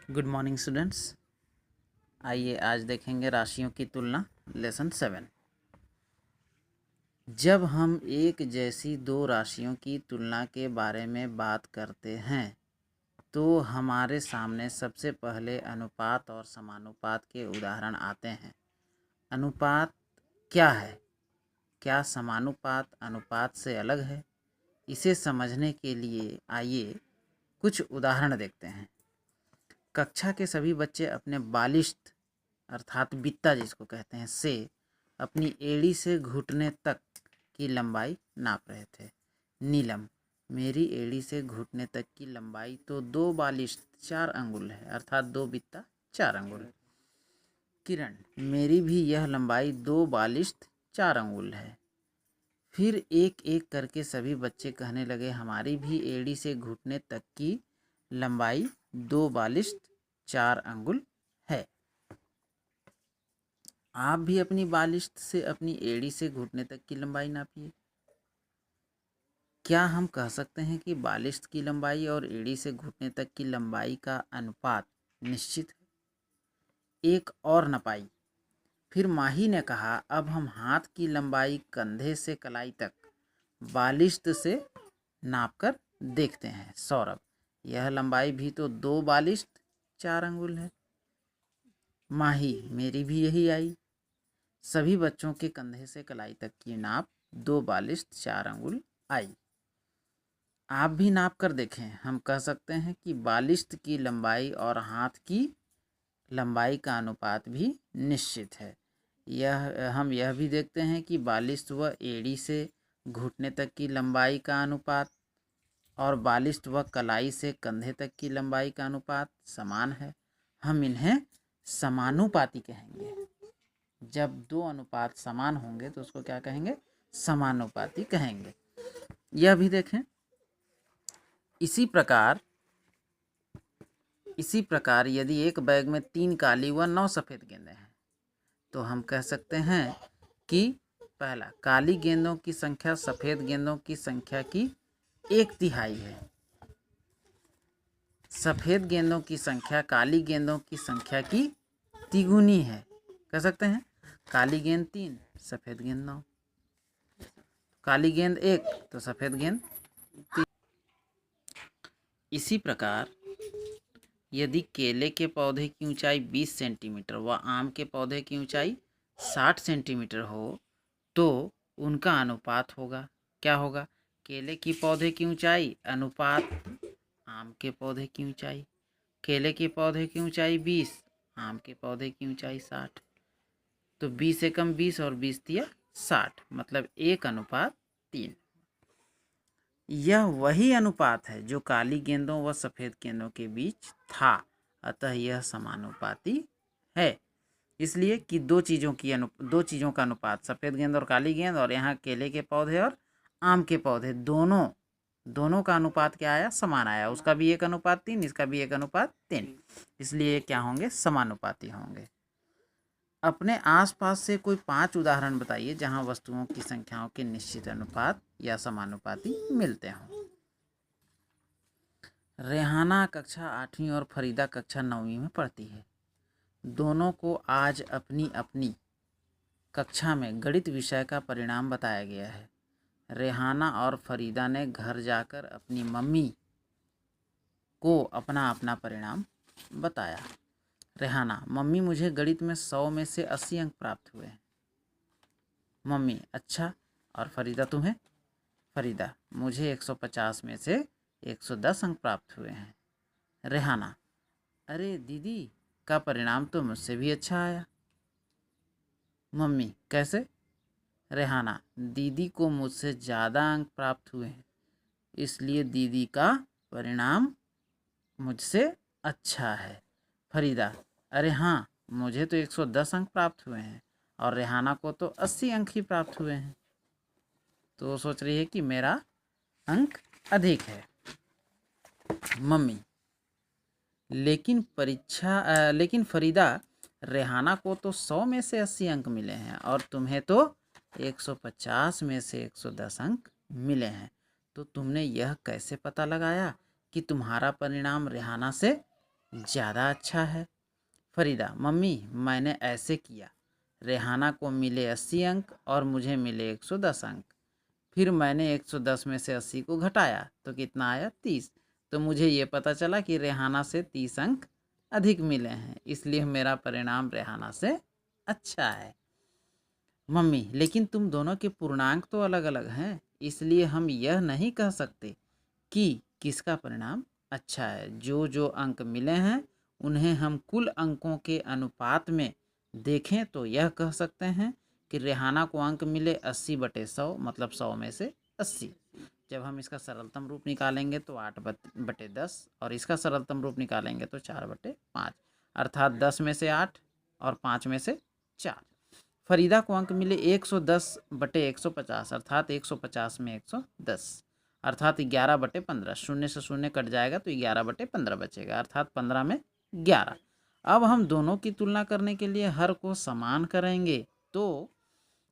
Good morning students. आइए आज देखेंगे राशियों की तुलना लेसन 7। जब हम एक जैसी दो राशियों की तुलना के बारे में बात करते हैं तो हमारे सामने सबसे पहले अनुपात और समानुपात के उदाहरण आते हैं। अनुपात क्या है? क्या समानुपात अनुपात से अलग है? इसे समझने के लिए आइए कुछ उदाहरण देखते हैं। कक्षा के सभी बच्चे अपने बालिश्त अर्थात बित्ता जिसको कहते हैं से अपनी एड़ी से घुटने तक की लंबाई नाप रहे थे। नीलम, मेरी एड़ी से घुटने तक की लंबाई तो 2 बालिश्त 4 अंगुल है, अर्थात 2 बित्ता 4 अंगुल। किरण, मेरी भी यह लंबाई 2 बालिश्त 4 अंगुल है। फिर एक एक करके सभी बच्चे कहने लगे, हमारी भी एड़ी से घुटने तक की लंबाई 2 बालिश्त 4 अंगुल है। आप भी अपनी बालिश्त से अपनी एड़ी से घुटने तक की लंबाई नापिए। क्या हम कह सकते हैं कि बालिश्त की लंबाई और एड़ी से घुटने तक की लंबाई का अनुपात निश्चित है? एक और नपाई। फिर माही ने कहा, अब हम हाथ की लंबाई कंधे से कलाई तक बालिश्त से नापकर देखते हैं। सौरभ, यह लंबाई भी तो 2 बालिश्त 4 अंगुल है। माही, मेरी भी यही आई। सभी बच्चों के कंधे से कलाई तक की नाप 2 बालिश्त 4 अंगुल आई। आप भी नाप कर देखें। हम कह सकते हैं कि बालिश्त की लंबाई और हाथ की लंबाई का अनुपात भी निश्चित है। हम यह भी देखते हैं कि बालिश्त व एड़ी से घुटने तक की लंबाई का अनुपात और बालिश्त व कलाई से कंधे तक की लंबाई का अनुपात समान है। हम इन्हें समानुपाती कहेंगे। जब दो अनुपात समान होंगे तो उसको क्या कहेंगे? समानुपाती कहेंगे। यह भी देखें। इसी प्रकार यदि एक बैग में 3 काली व 9 सफ़ेद गेंदें हैं तो हम कह सकते हैं कि पहला, काली गेंदों की संख्या सफ़ेद गेंदों की संख्या की 1/3 है। सफ़ेद गेंदों की संख्या काली गेंदों की संख्या की तिगुनी है। कह सकते हैं काली गेंद 3, सफ़ेद गेंद 9। काली गेंद 1 तो सफ़ेद गेंद 3। इसी प्रकार यदि केले के पौधे की ऊंचाई 20 सेंटीमीटर व आम के पौधे की ऊंचाई 60 सेंटीमीटर हो तो उनका अनुपात होगा, क्या होगा? केले की पौधे की ऊंचाई अनुपात आम के पौधे की ऊंचाई। केले के पौधे की ऊंचाई 20, आम के पौधे की ऊंचाई 60, तो 20 एकम 20 और 20 तिया 60, मतलब 1:3। यह वही अनुपात है जो काली गेंदों व सफ़ेद गेंदों के बीच था, अतः यह समानुपाती है। इसलिए कि दो चीज़ों का अनुपात, सफ़ेद गेंद और काली गेंद, और यहाँ केले के पौधे और आम के पौधे दोनों का अनुपात क्या आया? समान आया। उसका भी 1:3, इसका भी 1:3, इसलिए क्या होंगे? समानुपाती होंगे। अपने आसपास से कोई 5 उदाहरण बताइए जहां वस्तुओं की संख्याओं के निश्चित अनुपात या समानुपाती मिलते हों। रेहाना कक्षा 8वीं और फरीदा कक्षा 9वीं में पढ़ती है। दोनों को आज अपनी अपनी कक्षा में गणित विषय का परिणाम बताया गया है। रेहाना और फरीदा ने घर जाकर अपनी मम्मी को अपना अपना परिणाम बताया। रेहाना, मम्मी, मुझे गणित में 100 में से 80 अंक प्राप्त हुए हैं। मम्मी, अच्छा। और फरीदा, तुम्हें? फरीदा, मुझे 150 में से 110 अंक प्राप्त हुए हैं। रेहाना, अरे दीदी का परिणाम तो मुझसे भी अच्छा आया। मम्मी, कैसे? रेहाना, दीदी को मुझसे ज़्यादा अंक प्राप्त हुए हैं, इसलिए दीदी का परिणाम मुझसे अच्छा है। फरीदा, अरे हाँ, मुझे तो 110 अंक प्राप्त हुए हैं और रेहाना को तो 80 अंक ही प्राप्त हुए हैं, तो वो सोच रही है कि मेरा अंक अधिक है। मम्मी, लेकिन फरीदा, रेहाना को तो 100 में से 80 अंक मिले हैं और तुम्हें तो 150 में से 110 अंक मिले हैं, तो तुमने यह कैसे पता लगाया कि तुम्हारा परिणाम रेहाना से ज़्यादा अच्छा है। फरीदा, मम्मी मैंने ऐसे किया, रेहाना को मिले 80 अंक और मुझे मिले 110 अंक। फिर मैंने 110 में से 80 को घटाया तो कितना आया, 30। तो मुझे ये पता चला कि रेहाना से 30 अंक अधिक मिले हैं, इसलिए मेरा परिणाम रेहाना से अच्छा है। मम्मी, लेकिन तुम दोनों के पूर्णांक तो अलग अलग हैं, इसलिए हम यह नहीं कह सकते कि किसका परिणाम अच्छा है। जो जो अंक मिले हैं उन्हें हम कुल अंकों के अनुपात में देखें तो यह कह सकते हैं कि रेहाना को अंक मिले 80/100, मतलब 100 में से 80। जब हम इसका सरलतम रूप निकालेंगे तो 8/10, और इसका सरलतम रूप निकालेंगे तो 4/5, अर्थात 10 में से 8 और 5 में से 4। फरीदा को अंक मिले 110/150, अर्थात 150 में 110, अर्थात 11/15। शून्य से शून्य कट जाएगा तो 11/15 बचेगा, अर्थात 15 में 11। अब हम दोनों की तुलना करने के लिए हर को समान करेंगे तो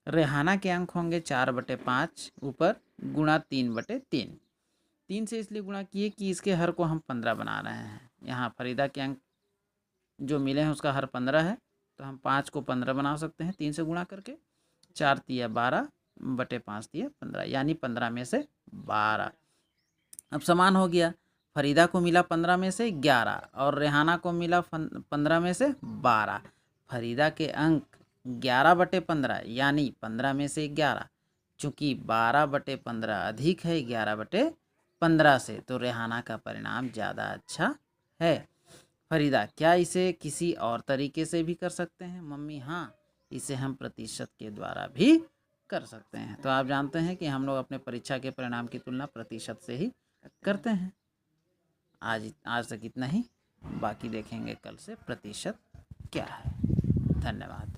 रेहाना के अंक होंगे 4/5 ऊपर गुणा 3/3। 3 से इसलिए गुणा किए कि इसके हर को हम 15 बना रहे हैं। यहाँ फरीदा के अंक जो मिले हैं उसका हर 15 है, तो हम 5 को 15 बना सकते हैं 3 से गुणा करके। 4 तिया 12/5 तिया 15, यानी 15 में से 12। अब समान हो गया। फरीदा को मिला 15 में से 11 और रेहाना को मिला 15 में से 12। फरीदा के अंक 11/15 यानी 15 में से 11, चूँकि 12/15 अधिक है 11/15 से, तो रेहाना का परिणाम ज़्यादा अच्छा है। फरीदा, क्या इसे किसी और तरीके से भी कर सकते हैं? मम्मी, हाँ, इसे हम प्रतिशत के द्वारा भी कर सकते हैं। तो आप जानते हैं कि हम लोग अपने परीक्षा के परिणाम की तुलना प्रतिशत से ही करते हैं। आज तक इतना ही, बाकी देखेंगे कल से प्रतिशत क्या है। धन्यवाद।